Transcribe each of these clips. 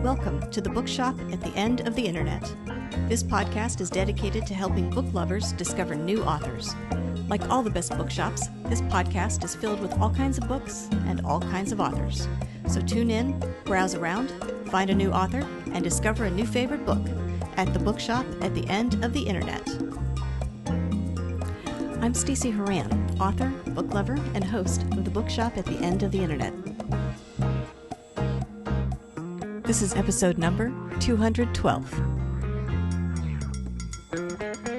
Welcome to the Bookshop at the End of the Internet. This podcast is dedicated to helping book lovers discover new authors. Like all the best bookshops, this podcast is filled with all kinds of books and all kinds of authors. So tune in, browse around, find a new author, and discover a new favorite book at the Bookshop at the End of the Internet. I'm Stacey Horan, author, book lover, and host of the Bookshop at the End of the Internet. This is episode number 212.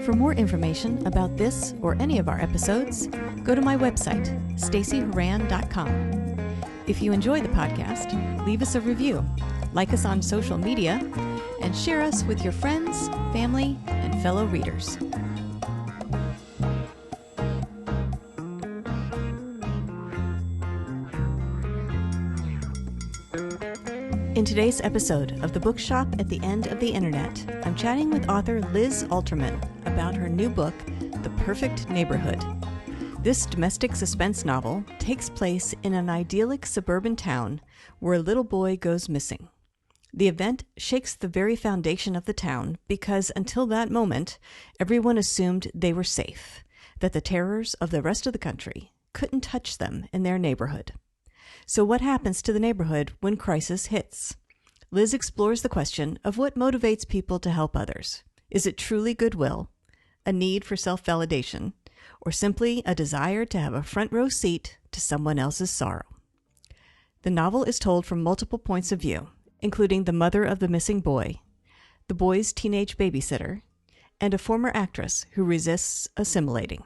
For more information about this or any of our episodes, go to my website, staceyhoran.com. If you enjoy the podcast, leave us a review, like us on social media, and share us with your friends, family, and fellow readers. In today's episode of The Bookshop at the End of the Internet, I'm chatting with author Liz Alterman about her new book, The Perfect Neighborhood. This domestic suspense novel takes place in an idyllic suburban town where a little boy goes missing. The event shakes the very foundation of the town because until that moment, everyone assumed they were safe, that the terrors of the rest of the country couldn't touch them in their neighborhood. So what happens to the neighborhood when crisis hits? Liz explores the question of what motivates people to help others. Is it truly goodwill, a need for self-validation, or simply a desire to have a front row seat to someone else's sorrow? The novel is told from multiple points of view, including the mother of the missing boy, the boy's teenage babysitter, and a former actress who resists assimilating.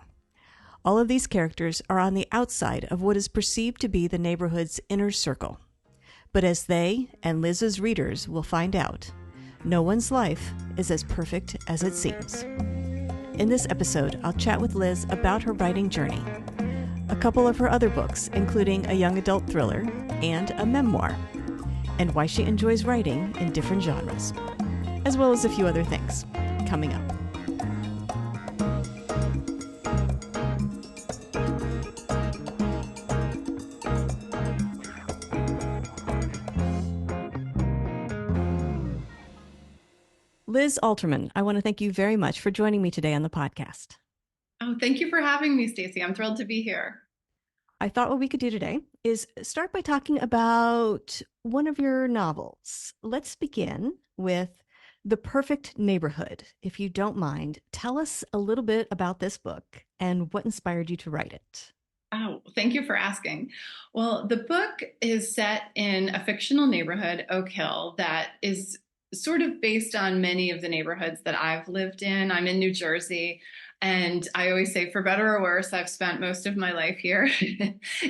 All of these characters are on the outside of what is perceived to be the neighborhood's inner circle. But as they and Liz's readers will find out, no one's life is as perfect as it seems. In this episode, I'll chat with Liz about her writing journey, a couple of her other books, including a young adult thriller and a memoir, and why she enjoys writing in different genres, as well as a few other things coming up. Liz Alterman, I want to thank you very much for joining me today on the podcast. Oh, thank you for having me, Stacey. I'm thrilled to be here. I thought what we could do today is start by talking about one of your novels. Let's begin with The Perfect Neighborhood. If you don't mind, tell us a little bit about this book and what inspired you to write it. Oh, thank you for asking. Well, the book is set in a fictional neighborhood, Oak Hill, that is sort of based on many of the neighborhoods that I've lived in. I'm in New Jersey, and I always say, for better or worse, I've spent most of my life here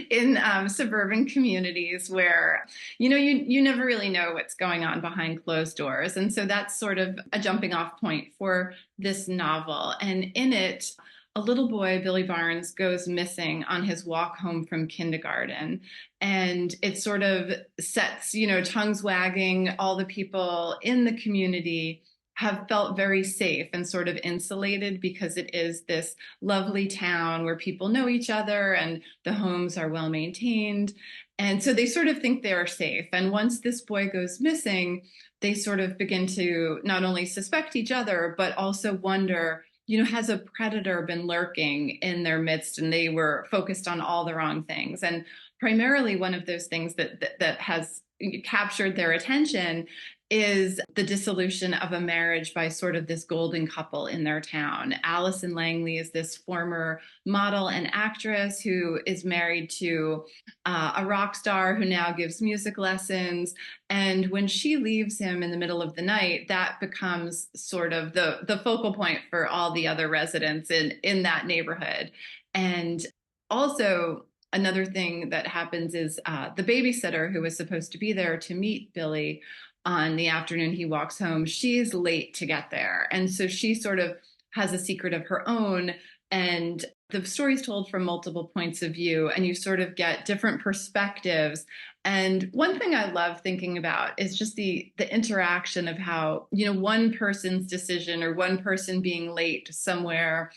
in suburban communities where, you never really know what's going on behind closed doors. And so that's sort of a jumping off point for this novel. And in it, a little boy, Billy Barnes, goes missing on his walk home from kindergarten. And it sort of sets, tongues wagging. All the people in the community have felt very safe and sort of insulated because it is this lovely town where people know each other and the homes are well maintained. And so they sort of think they're safe. And once this boy goes missing, they sort of begin to not only suspect each other, but also wonder, has a predator been lurking in their midst? And they were focused on all the wrong things. And primarily one of those things that has captured their attention is the dissolution of a marriage by sort of this golden couple in their town. Allison Langley is this former model and actress who is married to a rock star who now gives music lessons. And when she leaves him in the middle of the night, that becomes sort of the focal point for all the other residents in that neighborhood. And also, another thing that happens is the babysitter who was supposed to be there to meet Billy on the afternoon he walks home, she's late to get there. And so she sort of has a secret of her own. And the story's told from multiple points of view, and you sort of get different perspectives. And one thing I love thinking about is just the interaction of how, one person's decision or one person being late somewhere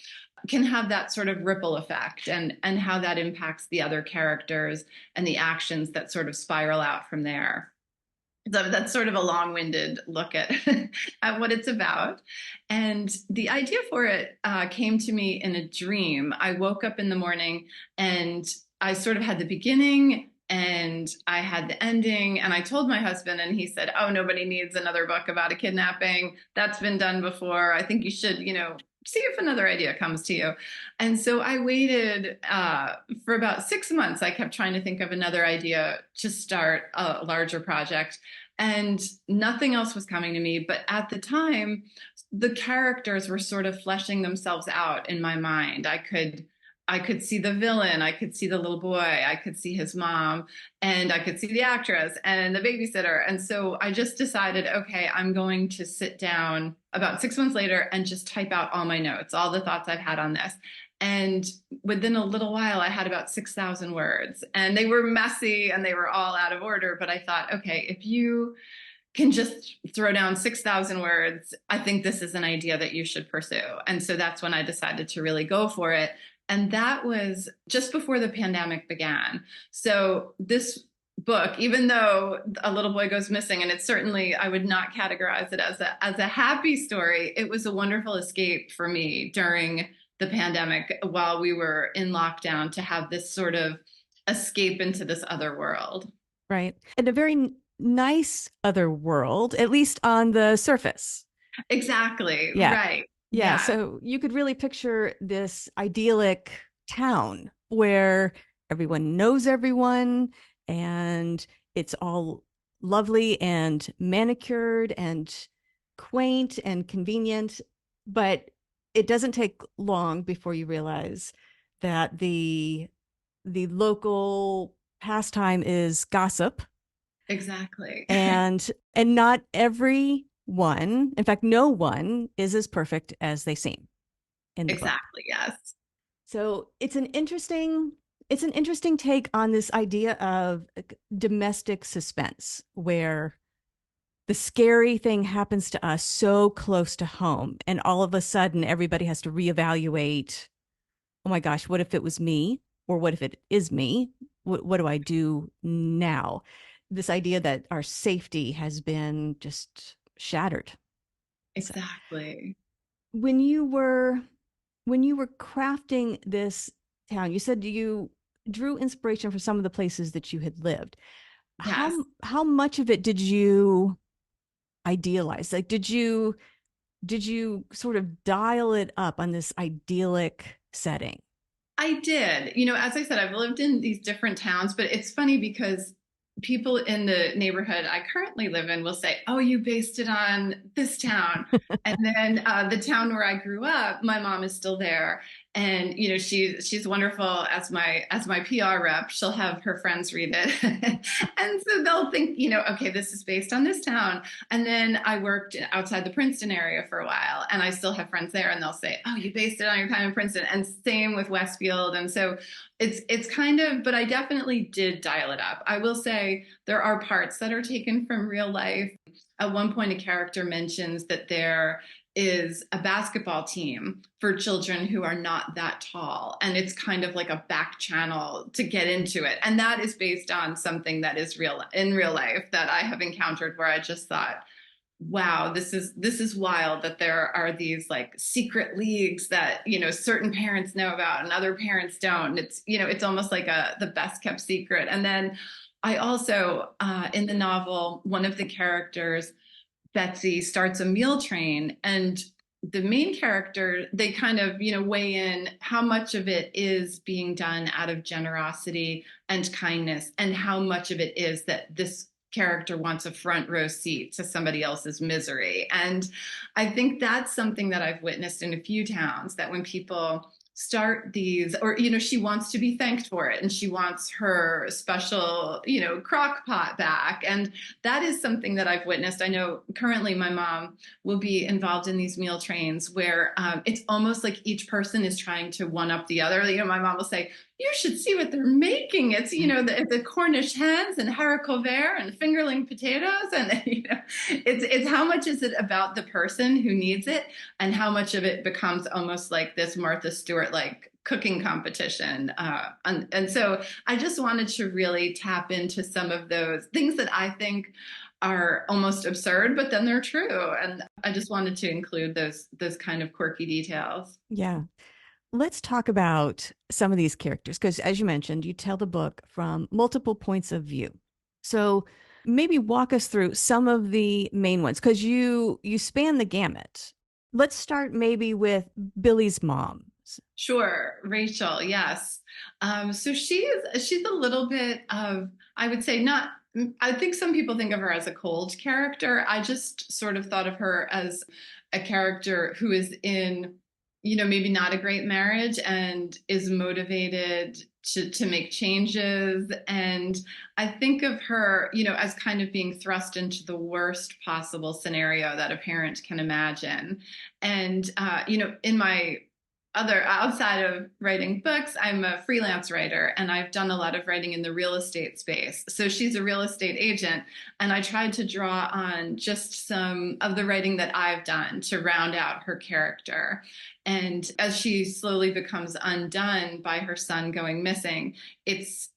can have that sort of ripple effect, and how that impacts the other characters and the actions that sort of spiral out from there. So that's sort of a long-winded look at at what it's about. And the idea for it came to me in a dream. I woke up in the morning and I sort of had the beginning and I had the ending. And I told my husband, and he said, "Oh, nobody needs another book about a kidnapping. That's been done before. I think you should, see if another idea comes to you." And so I waited for about 6 months. I kept trying to think of another idea to start a larger project, and nothing else was coming to me. But at the time, the characters were sort of fleshing themselves out in my mind. I could see the villain, I could see the little boy, I could see his mom, and I could see the actress and the babysitter. And so I just decided, okay, I'm going to sit down about 6 months later and just type out all my notes, all the thoughts I've had on this. And within a little while, I had about 6,000 words, and they were messy and they were all out of order. But I thought, okay, if you can just throw down 6,000 words, I think this is an idea that you should pursue. And so that's when I decided to really go for it. And that was just before the pandemic began. So this book, even though a little boy goes missing, and it's certainly, I would not categorize it as a happy story, it was a wonderful escape for me during the pandemic while we were in lockdown, to have this sort of escape into this other world. Right. And a very nice other world, at least on the surface. Exactly. Yeah. Right. Yeah. So you could really picture this idyllic town where everyone knows everyone and it's all lovely and manicured and quaint and convenient. But it doesn't take long before you realize that the local pastime is gossip. Exactly. And not everyone, in fact, no one is as perfect as they seem in the book. Exactly. Yes. So it's an interesting take on this idea of domestic suspense, where the scary thing happens to us so close to home, and all of a sudden everybody has to reevaluate, oh my gosh, what if it was me? Or what if it is me? What do I do now? This idea that our safety has been just shattered. Exactly. So when you were crafting this town, you said you drew inspiration from some of the places that you had lived. Yes. How much of it did you idealize? Like, did you sort of dial it up on this idyllic setting? I did. As I said, I've lived in these different towns, but it's funny because people in the neighborhood I currently live in will say, "Oh, you based it on this town." And then the town where I grew up, my mom is still there. And, she's wonderful as my PR rep. She'll have her friends read it. And so they'll think, okay, this is based on this town. And then I worked outside the Princeton area for a while, and I still have friends there, and they'll say, "Oh, you based it on your time in Princeton." And same with Westfield. And so it's kind of, but I definitely did dial it up. I will say there are parts that are taken from real life. At one point, a character mentions that there is a basketball team for children who are not that tall. And it's kind of like a back channel to get into it. And that is based on something that is in real life that I have encountered, where I just thought, wow, this is wild that there are these like secret leagues that, certain parents know about and other parents don't. It's almost like the best kept secret. And then I also, in the novel, one of the characters, Betsy, starts a meal train, and the main character, they kind of, weigh in how much of it is being done out of generosity and kindness, and how much of it is that this character wants a front row seat to somebody else's misery. And I think that's something that I've witnessed in a few towns, that when people start these, or she wants to be thanked for it, and she wants her special crock pot back, and that is something that I've witnessed. I know currently my mom will be involved in these meal trains where it's almost like each person is trying to one up the other. My mom will say, "You should see what they're making. It's, the Cornish hens and haricot vert and fingerling potatoes." And, it's how much is it about the person who needs it, and how much of it becomes almost like this Martha Stewart, like cooking competition. And so I just wanted to really tap into some of those things that I think are almost absurd, but then they're true. And I just wanted to include those kind of quirky details. Yeah. Let's talk about some of these characters because, as you mentioned, you tell the book from multiple points of view. So maybe walk us through some of the main ones because you span the gamut. Let's start maybe with Billy's mom. Sure, Rachel. Yes. So she's a little bit of, I would say, not. I think some people think of her as a cold character. I just sort of thought of her as a character who is in, maybe not a great marriage and is motivated to make changes. And I think of her, as kind of being thrust into the worst possible scenario that a parent can imagine. And, in my outside of writing books, I'm a freelance writer and I've done a lot of writing in the real estate space. So she's a real estate agent. And I tried to draw on just some of the writing that I've done to round out her character. And as she slowly becomes undone by her son going missing, it's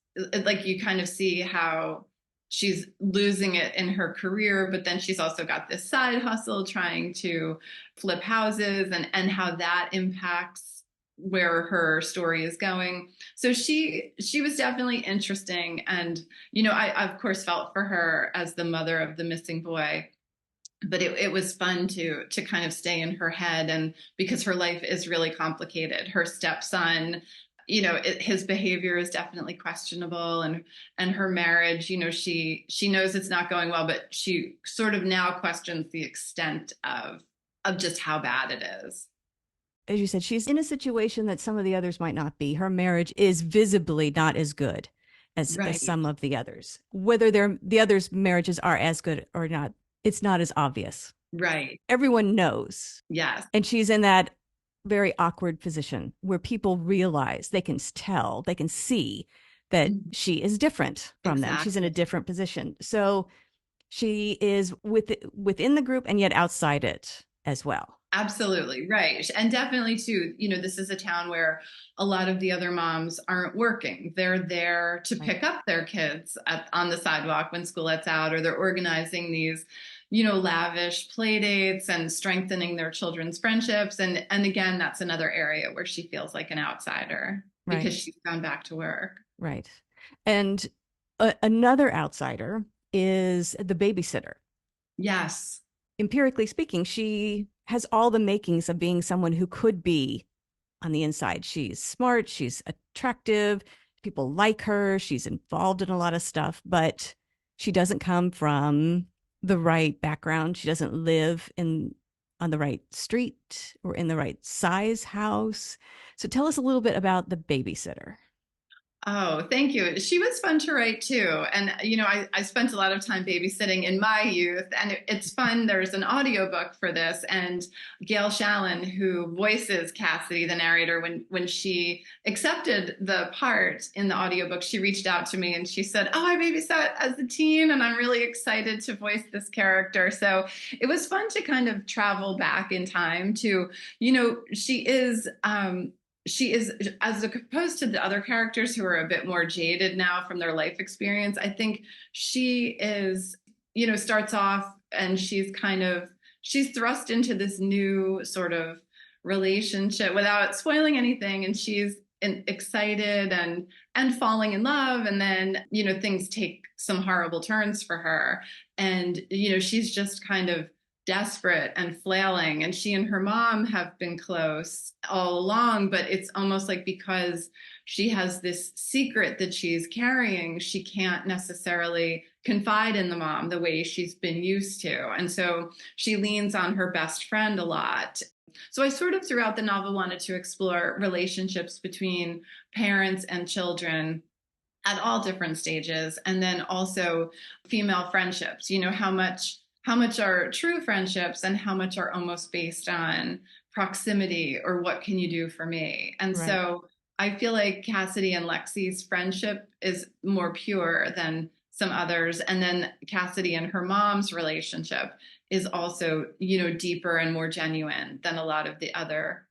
like you kind of see how she's losing it in her career, but then she's also got this side hustle trying to flip houses and how that impacts where her story is going. So she was definitely interesting. And, I of course felt for her as the mother of the missing boy, but it was fun to kind of stay in her head. And because her life is really complicated, her stepson, his behavior is definitely questionable, and her marriage, she knows it's not going well, but she sort of now questions the extent of just how bad it is. As you said, she's in a situation that some of the others might not be. Her marriage is visibly not as good as Right. some of the others. Whether the others' marriages are as good or not, it's not as obvious. Right. Everyone knows. Yes. And she's in that very awkward position where people realize, they can tell, they can see that she is different from them. She's in a different position. So she is within the group and yet outside it as well. Absolutely. Right. And definitely too, this is a town where a lot of the other moms aren't working. They're there to pick up their kids on the sidewalk when school lets out, or they're organizing these, lavish play dates and strengthening their children's friendships. And again, that's another area where she feels like an outsider because she's gone back to work. Right. And another outsider is the babysitter. Yes. Empirically speaking, she has all the makings of being someone who could be on the inside. She's smart, she's attractive, people like her, she's involved in a lot of stuff, but she doesn't come from the right background. She doesn't live on the right street or in the right size house. So tell us a little bit about the babysitter. Oh, thank you. She was fun to write too. And, I spent a lot of time babysitting in my youth, and it's fun. There's an audiobook for this, and Gail Shallen, who voices Cassidy, the narrator, when she accepted the part in the audiobook, she reached out to me and she said, "Oh, I babysat as a teen and I'm really excited to voice this character." So it was fun to kind of travel back in time to, she is, as opposed to the other characters who are a bit more jaded now from their life experience, I think she is, starts off and she's thrust into this new sort of relationship without spoiling anything. And she's excited and falling in love. And then, things take some horrible turns for her. And, she's just kind of desperate and flailing, and she and her mom have been close all along, but it's almost like because she has this secret that she's carrying, she can't necessarily confide in the mom the way she's been used to, and so she leans on her best friend a lot. So I sort of throughout the novel wanted to explore relationships between parents and children at all different stages, and then also female friendships, how much are true friendships and how much are almost based on proximity or what can you do for me? And so I feel like Cassidy and Lexi's friendship is more pure than some others. And then Cassidy and her mom's relationship is also, deeper and more genuine than a lot of the other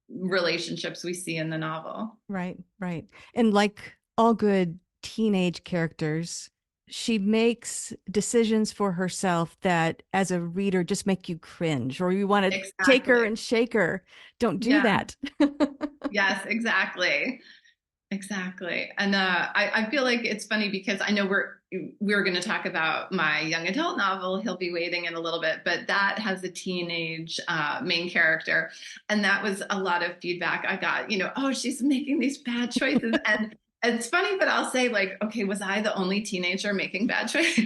relationships we see in the novel. Right, right. And like all good teenage characters, she makes decisions for herself that as a reader just make you cringe or you want to take her Exactly. and shake her. Don't do Yeah. that. Yes, exactly. Exactly. And I feel like it's funny because I know we're going to talk about my young adult novel, He'll Be Waiting, in a little bit, but that has a teenage main character. And that was a lot of feedback I got, oh, she's making these bad choices. And it's funny, but I'll say, like, okay, was I the only teenager making bad choices?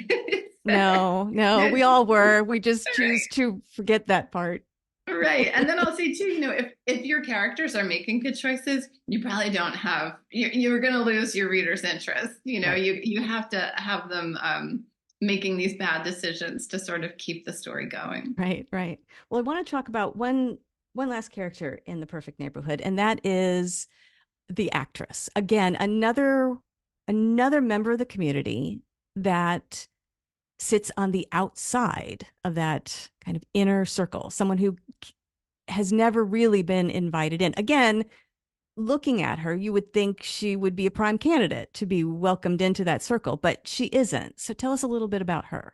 No, no, we all were. We just choose Right. to forget that part. Right. And then I'll say too, if your characters are making good choices, you probably don't have you're going to lose your reader's interest. Right, You have to have them making these bad decisions to sort of keep the story going. right, right. Well, I want to talk about one last character in The Perfect Neighborhood, and that is the actress. Again, another member of the community that sits on the outside of that kind of inner circle, someone who has never really been invited in. Again, looking at her, you would think she would be a prime candidate to be welcomed into that circle, but she isn't. So tell us a little bit about her.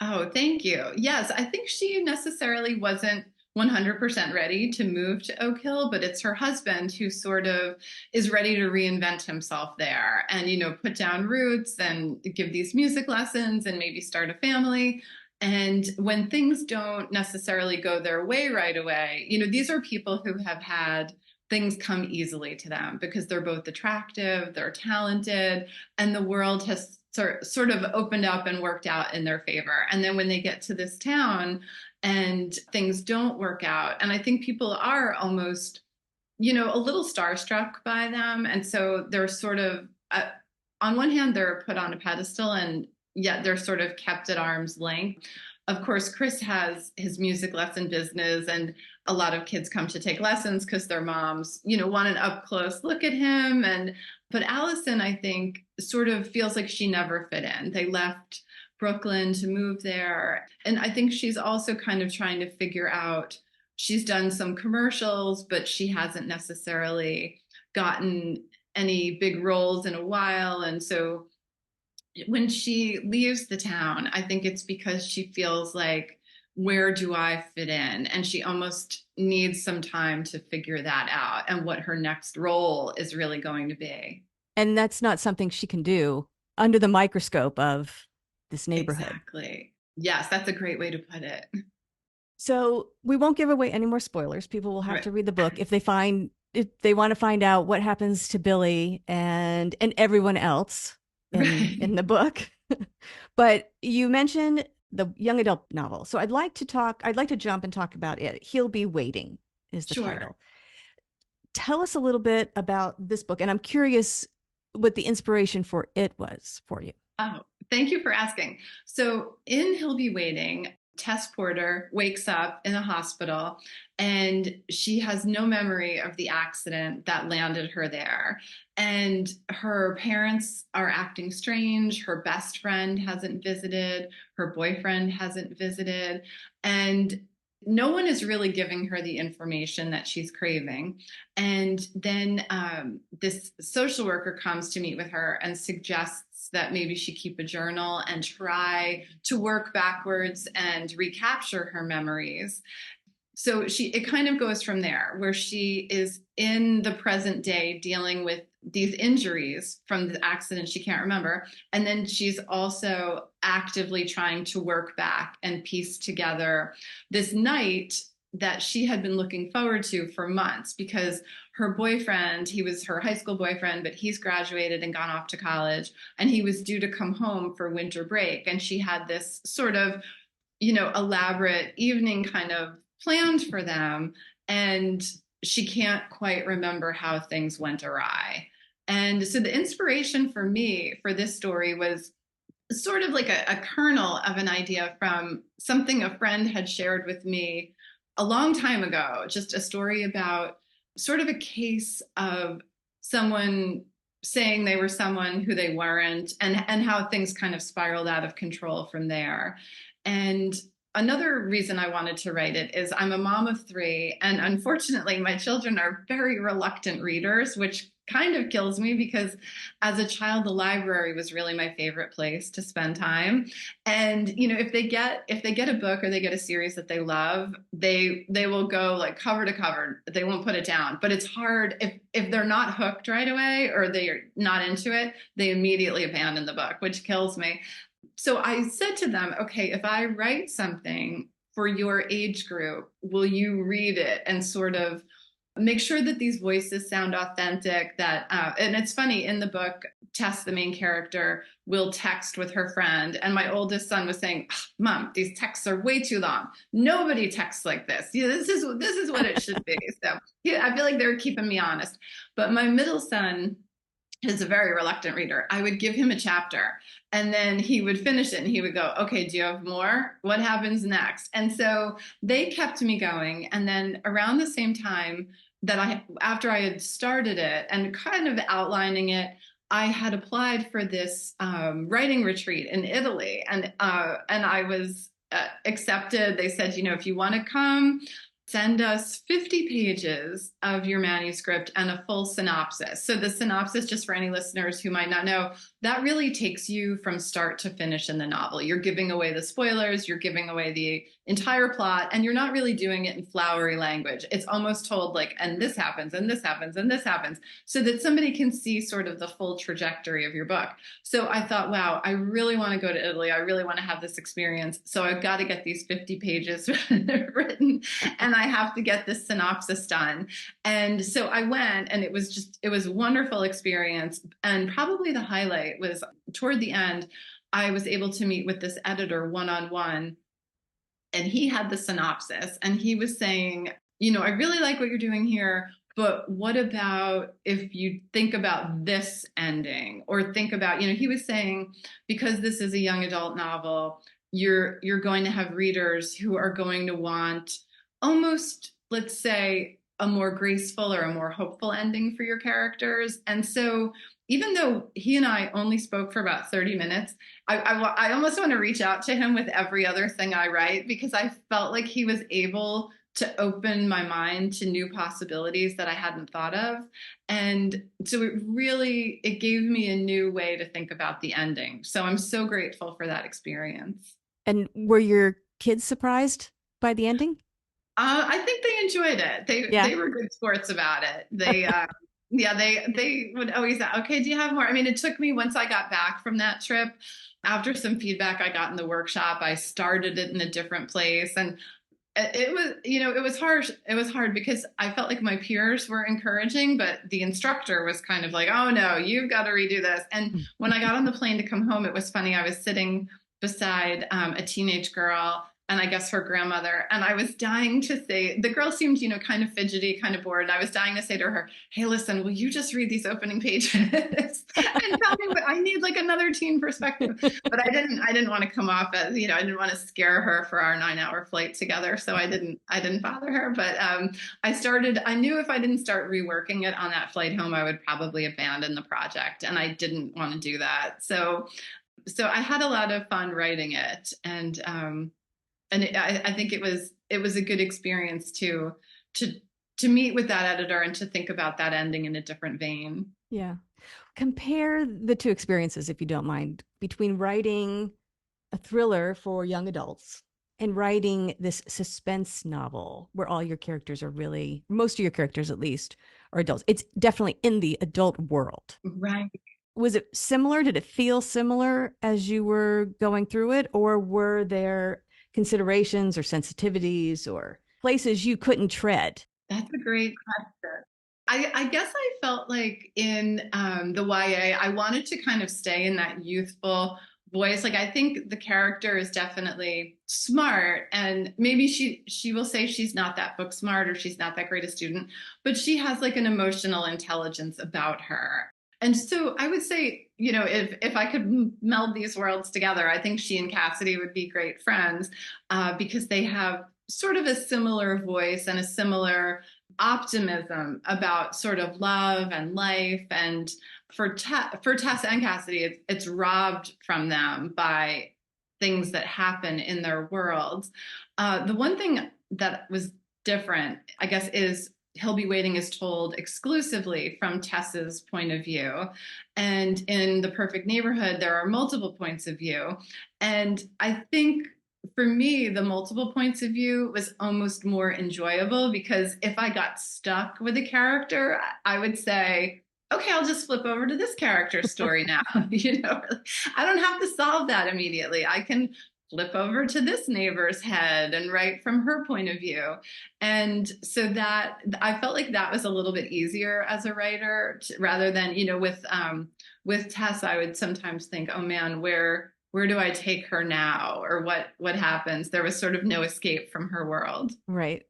Oh, thank you. Yes, I think she necessarily wasn't 100% ready to move to Oak Hill, but it's her husband who sort of is ready to reinvent himself there and, put down roots and give these music lessons and maybe start a family. And when things don't necessarily go their way right away, these are people who have had things come easily to them because they're both attractive, they're talented, and the world has sort of opened up and worked out in their favor. And then when they get to this town and things don't work out, and I think people are almost, a little starstruck by them. And so they're sort of, on one hand, they're put on a pedestal and yet they're sort of kept at arm's length. Of course, Chris has his music lesson business, and a lot of kids come to take lessons because their moms, want an up close look at him. But Allison, I think, sort of feels like she never fit in. They left Brooklyn to move there. And I think she's also kind of trying to figure out, she's done some commercials, but she hasn't necessarily gotten any big roles in a while. And so when she leaves the town, I think it's because she feels like, where do I fit in? And she almost needs some time to figure that out and what her next role is really going to be. And that's not something she can do under the microscope of this neighborhood. Exactly. Yes, that's a great way to put it. So we won't give away any more spoilers. People will have Right. to read the book if they want to find out what happens to Billy and everyone else in Right. the book. But you mentioned the young adult novel. So I'd like to jump and talk about it. He'll Be Waiting is the Sure. title. Tell us a little bit about this book. And I'm curious what the inspiration for it was for you. Oh, thank you for asking. So in He'll Be Waiting, Tess Porter wakes up in a hospital and she has no memory of the accident that landed her there. And her parents are acting strange. Her best friend hasn't visited. Her boyfriend hasn't visited. And no one is really giving her the information that she's craving. And then this social worker comes to meet with her and suggests that maybe she keep a journal and try to work backwards and recapture her memories. So it kind of goes from there, where she is in the present day dealing with these injuries from the accident she can't remember, and then she's also actively trying to work back and piece together this night that she had been looking forward to for months, because her boyfriend, he was her high school boyfriend, but he's graduated and gone off to college, and he was due to come home for winter break, and she had this sort of, elaborate evening kind of planned for them, and she can't quite remember how things went awry. And so the inspiration for me for this story was sort of like a kernel of an idea from something a friend had shared with me a long time ago, just a story about sort of a case of someone saying they were someone who they weren't, and how things kind of spiraled out of control from there. And another reason I wanted to write it is I'm a mom of three, and unfortunately, my children are very reluctant readers, which kind of kills me because as a child, the library was really my favorite place to spend time. And if they get a book or they get a series that they love, they will go like cover to cover. They won't put it down. But it's hard if they're not hooked right away or they're not into it, they immediately abandon the book, which kills me. So I said to them, okay, if I write something for your age group, will you read it and sort of make sure that these voices sound authentic? And it's funny, in the book, Tess, the main character, will text with her friend. And my oldest son was saying, Mom, these texts are way too long. Nobody texts like this. This is what it should be. So I feel like they're keeping me honest. But my middle son is a very reluctant reader. I would give him a chapter and then he would finish it and he would go, okay, do you have more? What happens next? And so they kept me going. And then around the same time after I had started it and kind of outlining it, I had applied for this writing retreat in Italy, and I was accepted. They said, if you want to come, send us 50 pages of your manuscript and a full synopsis. So the synopsis, just for any listeners who might not know, that really takes you from start to finish in the novel. You're giving away the spoilers, you're giving away the entire plot, and you're not really doing it in flowery language. It's almost told like, and this happens, and this happens, and this happens, so that somebody can see sort of the full trajectory of your book. So I thought, wow, I really want to go to Italy. I really want to have this experience. So I've got to get these 50 pages written, and I have to get this synopsis done. And so I went, and it was a wonderful experience. And probably the highlight was toward the end, I was able to meet with this editor one-on-one. And he had the synopsis and he was saying, I really like what you're doing here, but what about if you think about this ending, or think about, he was saying, because this is a young adult novel, you're going to have readers who are going to want almost, let's say, a more graceful or a more hopeful ending for your characters. And so even though he and I only spoke for about 30 minutes, I almost want to reach out to him with every other thing I write, because I felt like he was able to open my mind to new possibilities that I hadn't thought of. And so it gave me a new way to think about the ending. So I'm so grateful for that experience. And were your kids surprised by the ending? I think they enjoyed it. They were good sports about it. They they would always say, okay, do you have more? I mean, it took me, once I got back from that trip, after some feedback I got in the workshop, I started it in a different place. And it was, it was harsh. It was hard because I felt like my peers were encouraging, but the instructor was kind of like, oh no, you've got to redo this. And when I got on the plane to come home, it was funny. I was sitting beside a teenage girl, and I guess her grandmother. And I was dying to say, the girl seemed, kind of fidgety, kind of bored. And I was dying to say to her, hey, listen, will you just read these opening pages and tell me what I need, like another teen perspective. But I didn't want to come off as, I didn't want to scare her for our 9-hour flight together. So I didn't bother her. But I knew if I didn't start reworking it on that flight home, I would probably abandon the project. And I didn't want to do that. So I had a lot of fun writing it. And I think it was a good experience to meet with that editor and to think about that ending in a different vein. Yeah. Compare the two experiences, if you don't mind, between writing a thriller for young adults and writing this suspense novel where all your characters are most of your characters at least, are adults. It's definitely in the adult world. Right. Was it similar? Did it feel similar as you were going through it? Or were there considerations or sensitivities or places you couldn't tread? That's a great question. I guess I felt like in the YA, I wanted to kind of stay in that youthful voice. Like, I think the character is definitely smart, and maybe she will say she's not that book smart or she's not that great a student, but she has like an emotional intelligence about her. And so I would say, if I could meld these worlds together, I think she and Cassidy would be great friends because they have sort of a similar voice and a similar optimism about sort of love and life. And for Tess and Cassidy, it's robbed from them by things that happen in their worlds. The one thing that was different, I guess, is He'll Be Waiting is told exclusively from Tess's point of view. And in The Perfect Neighborhood, there are multiple points of view. And I think for me, the multiple points of view was almost more enjoyable, because if I got stuck with a character, I would say, okay, I'll just flip over to this character's story now. I don't have to solve that immediately. I can flip over to this neighbor's head and write from her point of view. And so that I felt like that was a little bit easier as a writer, rather than, with Tess, I would sometimes think, oh man, where do I take her now? Or what happens? There was sort of no escape from her world. Right.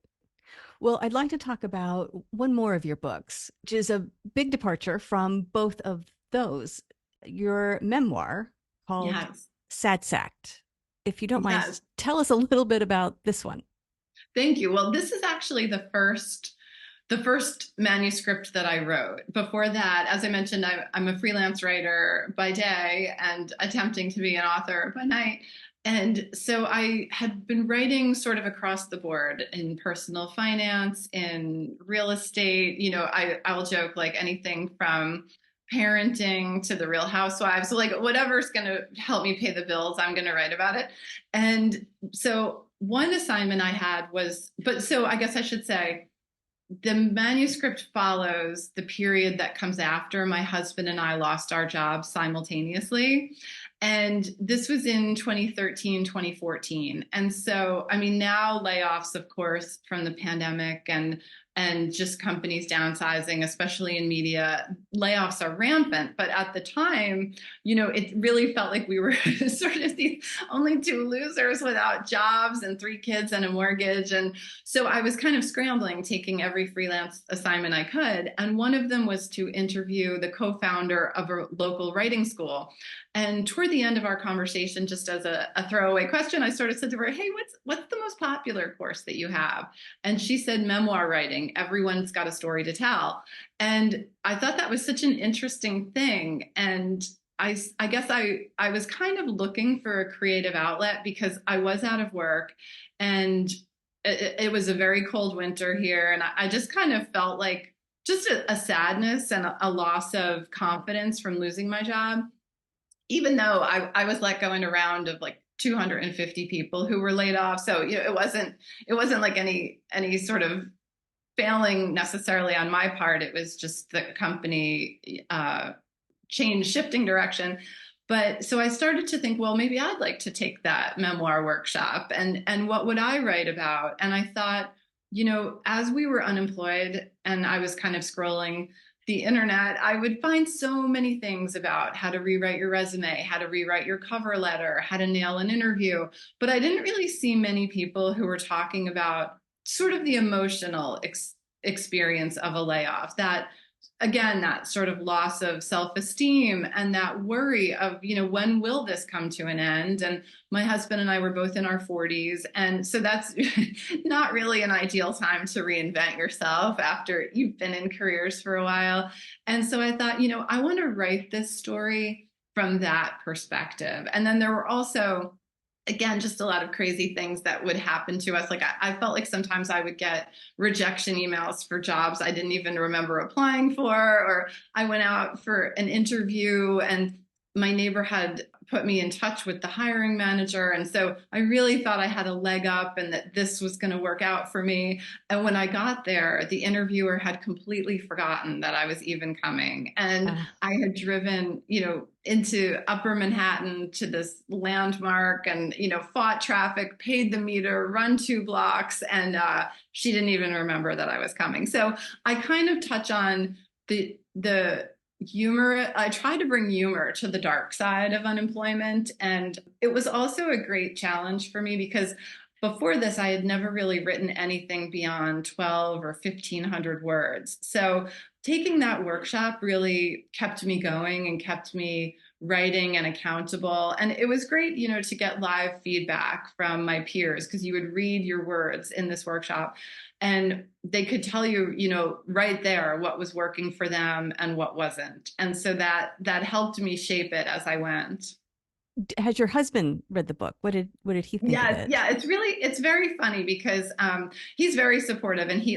Well, I'd like to talk about one more of your books, which is a big departure from both of those. Your memoir called Yes. Sad Sacked. If you don't mind, Yes. tell us a little bit about this one. Thank you. Well, this is actually the first manuscript that I wrote. Before that, as I mentioned, I'm a freelance writer by day and attempting to be an author by night. And so I had been writing sort of across the board in personal finance, in real estate. I'll joke, like anything from parenting to the Real Housewives. So like whatever's going to help me pay the bills, I'm going to write about it. And so one assignment I had so I guess I should say, the manuscript follows the period that comes after my husband and I lost our jobs simultaneously. And this was in 2013, 2014. And so, I mean, now layoffs, of course, from the pandemic and just companies downsizing, especially in media, layoffs are rampant. But at the time, it really felt like we were sort of these only two losers without jobs and 3 kids and a mortgage. And so I was kind of scrambling, taking every freelance assignment I could. And one of them was to interview the co-founder of a local writing school. And toward the end of our conversation, just as a throwaway question, I sort of said to her, hey, what's the most popular course that you have? And she said, memoir writing. Everyone's got a story to tell. And I thought that was such an interesting thing. And I guess I was kind of looking for a creative outlet, because I was out of work and it was a very cold winter here. And I just kind of felt like just a sadness and a loss of confidence from losing my job. Even though I was let go in a round of like 250 people who were laid off. So it wasn't like any sort of failing necessarily on my part. It was just the company shifting direction. But so I started to think, well, maybe I'd like to take that memoir workshop and what would I write about? And I thought, as we were unemployed and I was kind of scrolling the internet, I would find so many things about how to rewrite your resume, how to rewrite your cover letter, how to nail an interview. But I didn't really see many people who were talking about sort of the emotional experience of a layoff, that sort of loss of self-esteem and that worry of, when will this come to an end? And my husband and I were both in our 40s. And so that's not really an ideal time to reinvent yourself after you've been in careers for a while. And so I thought, I want to write this story from that perspective. And then there were also, again, just a lot of crazy things that would happen to us. Like I felt like sometimes I would get rejection emails for jobs I didn't even remember applying for, or I went out for an interview and my neighbor had put me in touch with the hiring manager. And so I really thought I had a leg up and that this was going to work out for me. And when I got there, the interviewer had completely forgotten that I was even coming. And I had driven, into Upper Manhattan to this landmark and, fought traffic, paid the meter, run 2 blocks. And she didn't even remember that I was coming. So I kind of touch on the humor. I try to bring humor to the dark side of unemployment. And it was also a great challenge for me because before this, I had never really written anything beyond 12 or 1,500 words. So taking that workshop really kept me going and kept me writing and accountable. And it was great, to get live feedback from my peers because you would read your words in this workshop and they could tell you, right there what was working for them and what wasn't. And so that helped me shape it as I went. Has your husband read the book? What did he think of Yes, it? yeah, it's very funny because he's very supportive, and he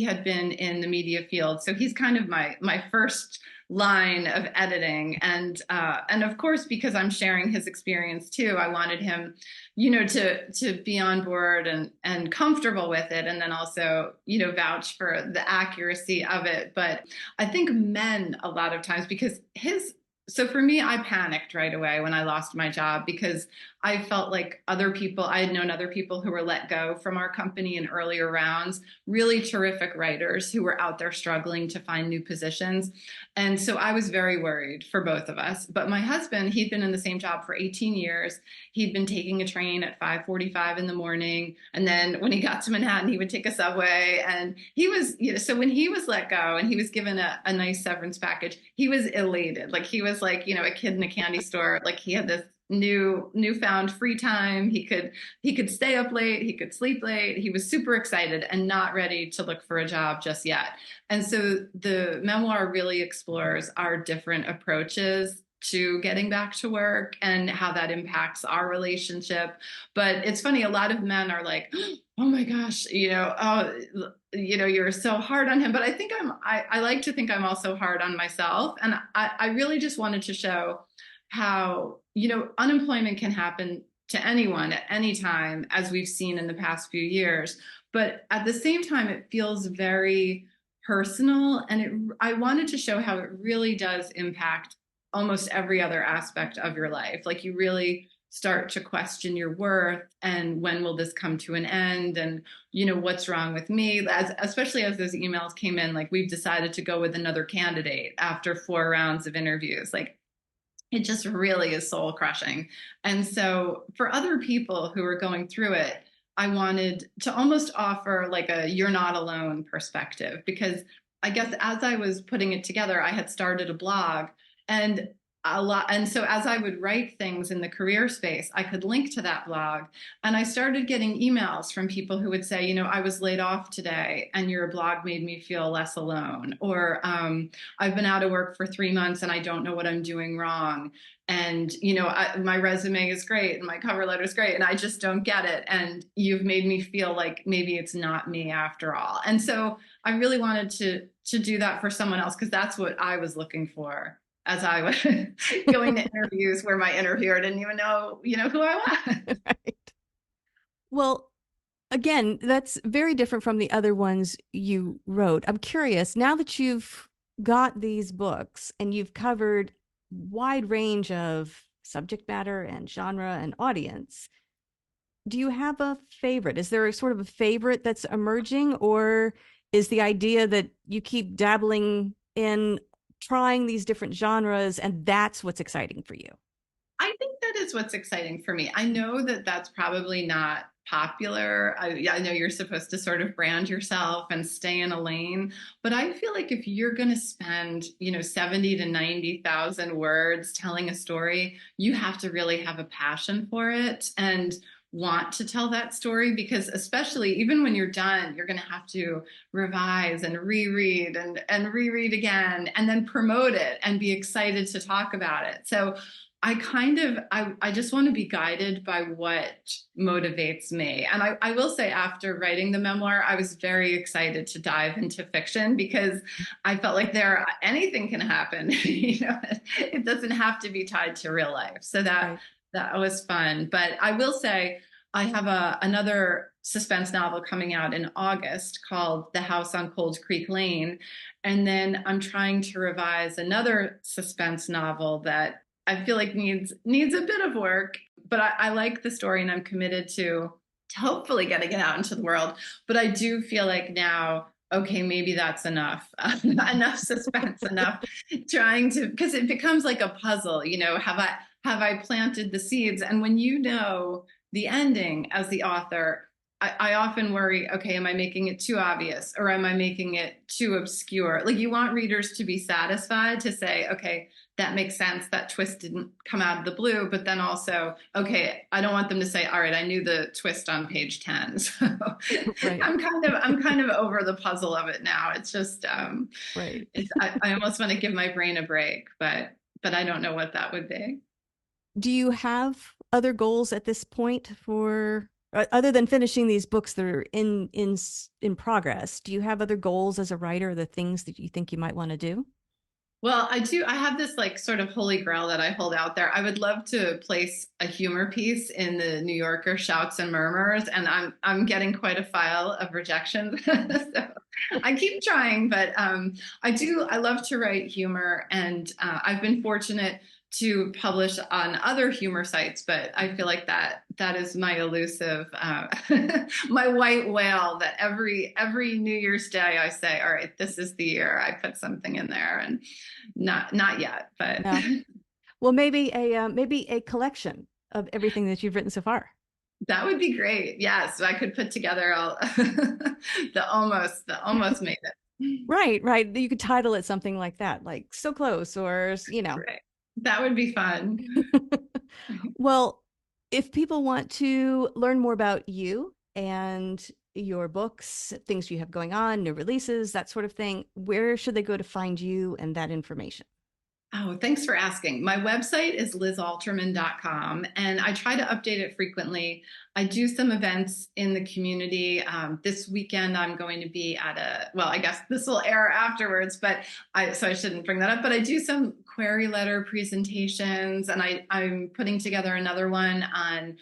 had been in the media field, so he's kind of my first line of editing, and of course because I'm sharing his experience too, I wanted him, to be on board and comfortable with it, and then also vouch for the accuracy of it. But I think men a lot of times because his. So for me, I panicked right away when I lost my job because I felt like I had known other people who were let go from our company in earlier rounds, really terrific writers who were out there struggling to find new positions. And so I was very worried for both of us. But my husband, he'd been in the same job for 18 years. He'd been taking a train at 5:45 in the morning. And then when he got to Manhattan, he would take a subway. And he was, so when he was let go and he was given a nice severance package, he was elated. Like he was like, a kid in a candy store. Like he had this newfound free time. He could stay up late, he could sleep late. He was super excited and not ready to look for a job just yet. And so the memoir really explores our different approaches to getting back to work and how that impacts our relationship. But it's funny, a lot of men are like, oh my gosh, you're so hard on him. But I think I like to think I'm also hard on myself. And I really just wanted to show how, unemployment can happen to anyone at any time, as we've seen in the past few years. But at the same time, it feels very personal. And I wanted to show how it really does impact almost every other aspect of your life. Like you really start to question your worth and when will this come to an end, and what's wrong with me, especially as those emails came in, like we've decided to go with another candidate after 4 rounds of interviews. Like it just really is soul crushing. And so for other people who are going through it, I wanted to almost offer like a you're not alone perspective, because I guess as I was putting it together, I had started a blog, and so as I would write things in the career space, I could link to that blog. And I started getting emails from people who would say, I was laid off today and your blog made me feel less alone. Or I've been out of work for 3 months and I don't know what I'm doing wrong. And, my resume is great and my cover letter is great and I just don't get it. And you've made me feel like maybe it's not me after all. And so I really wanted to do that for someone else, because that's what I was looking for as I was going to interviews where my interviewer didn't even know, who I was. Right. Well, again, that's very different from the other ones you wrote. I'm curious, now that you've got these books and you've covered wide range of subject matter and genre and audience, do you have a favorite? Is there a sort of a favorite that's emerging, or is the idea that you keep dabbling in trying these different genres and that's what's exciting for you? I think that is what's exciting for me. I know that that's probably not popular. I know you're supposed to sort of brand yourself and stay in a lane, but I feel like if you're going to spend, 70 to 90,000 words telling a story, you have to really have a passion for it and want to tell that story, because especially even when you're done, you're going to have to revise and reread and reread again and then promote it and be excited to talk about it. So I just want to be guided by what motivates me. And I will say, after writing the memoir, I was very excited to dive into fiction, because I felt like anything can happen. It doesn't have to be tied to real life. So that was fun. But I will say I have another suspense novel coming out in August called The House on Cold Creek Lane. And then I'm trying to revise another suspense novel that I feel like needs a bit of work, but I like the story and I'm committed to hopefully getting it out into the world. But I do feel like now, okay, maybe that's enough, enough suspense, enough trying to, because it becomes like a puzzle, have I planted the seeds? And when the ending as the author, I often worry, okay, am I making it too obvious or am I making it too obscure? Like you want readers to be satisfied to say, okay, that makes sense. That twist didn't come out of the blue, but then also, okay, I don't want them to say, all right, I knew the twist on page 10. So right. I'm kind of over the puzzle of it now. It's just, right. I almost want to give my brain a break, but I don't know what that would be. Do you have other goals at this point for other than finishing these books that are in progress? Do you have other goals as a writer, the things that you think you might want to do? Well, I do. I have this like sort of holy grail that I hold out there. I would love to place a humor piece in the New Yorker Shouts and Murmurs, and I'm getting quite a file of rejections. So I keep trying, but I do. I love to write humor, and I've been fortunate to publish on other humor sites, but I feel like that is my elusive, my white whale that every New Year's Day I say, all right, this is the year I put something in there, and not yet, but No. Well, maybe a collection of everything that you've written so far. that would be great. Yes, I could put together all the almost made it. Right. You could title it something like that, like So Close, or Right. That would be fun. Well, if people want to learn more about you and your books, things you have going on, new releases, that sort of thing, where should they go to find you and that information? Oh, thanks for asking. My website is lizalterman.com, and I try to update it frequently. I do some events in the community. This weekend, I'm going to be at I guess this will air afterwards, but so I shouldn't bring that up, but I do some query letter presentations, and I'm putting together another one on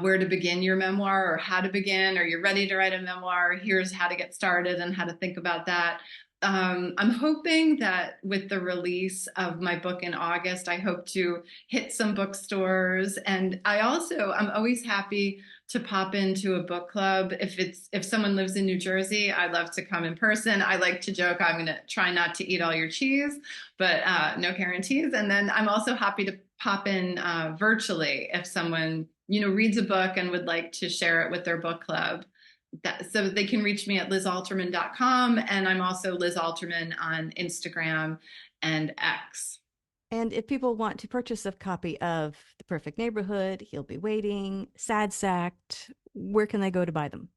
where to begin your memoir, or how to begin, or you're ready to write a memoir. Here's how to get started and how to think about that. I'm hoping that with the release of my book in August, I hope to hit some bookstores. And I'm always happy to pop into a book club. If someone lives in New Jersey, I'd love to come in person. I like to joke, I'm going to try not to eat all your cheese, but no guarantees. And then I'm also happy to pop in virtually if someone, reads a book and would like to share it with their book club. So they can reach me at lizalterman.com, and I'm also Liz Alterman on Instagram and X. And if people want to purchase a copy of The Perfect Neighborhood, He'll Be Waiting, Sad Sacked, where can they go to buy them?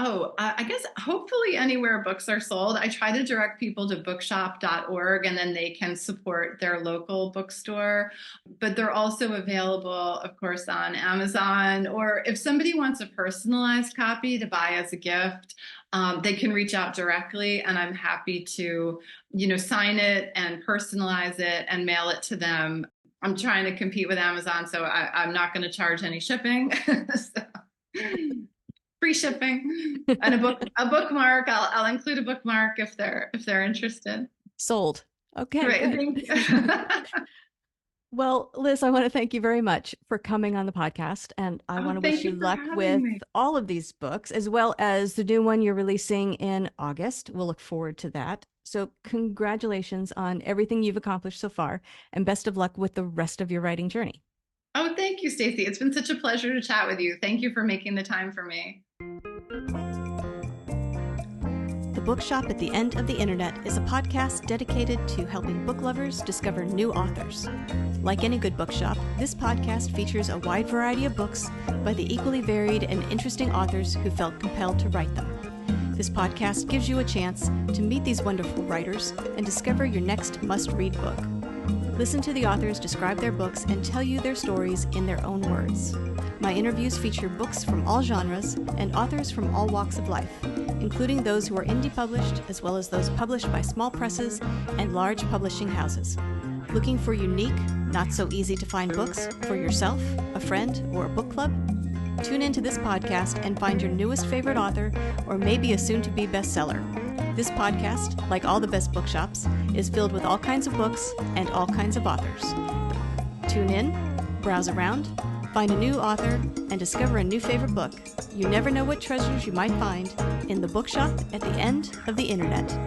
Oh, I guess hopefully anywhere books are sold. I try to direct people to bookshop.org, and then they can support their local bookstore. But they're also available, of course, on Amazon. Or if somebody wants a personalized copy to buy as a gift, they can reach out directly, and I'm happy to, sign it and personalize it and mail it to them. I'm trying to compete with Amazon, so I'm not going to charge any shipping. So. Free shipping and a bookmark. I'll include a bookmark if they're interested. Sold. Okay. Great. Well, Liz, I want to thank you very much for coming on the podcast, and I want to wish you luck with all of these books, as well as the new one you're releasing in August. We'll look forward to that. So congratulations on everything you've accomplished so far, and best of luck with the rest of your writing journey. Oh, thank you, Stacey. It's been such a pleasure to chat with you. Thank you for making the time for me. The Bookshop at the End of the Internet is a podcast dedicated to helping book lovers discover new authors. Like any good bookshop, this podcast features a wide variety of books by the equally varied and interesting authors who felt compelled to write them. This podcast gives you a chance to meet these wonderful writers and discover your next must-read book. Listen to the authors describe their books and tell you their stories in their own words. My interviews feature books from all genres and authors from all walks of life, including those who are indie published, as well as those published by small presses and large publishing houses. Looking for unique, not so easy to find books for yourself, a friend, or a book club? Tune into this podcast and find your newest favorite author, or maybe a soon-to-be bestseller. This podcast, like all the best bookshops, is filled with all kinds of books and all kinds of authors. Tune in, browse around, find a new author, and discover a new favorite book. You never know what treasures you might find in the Bookshop at the End of the Internet.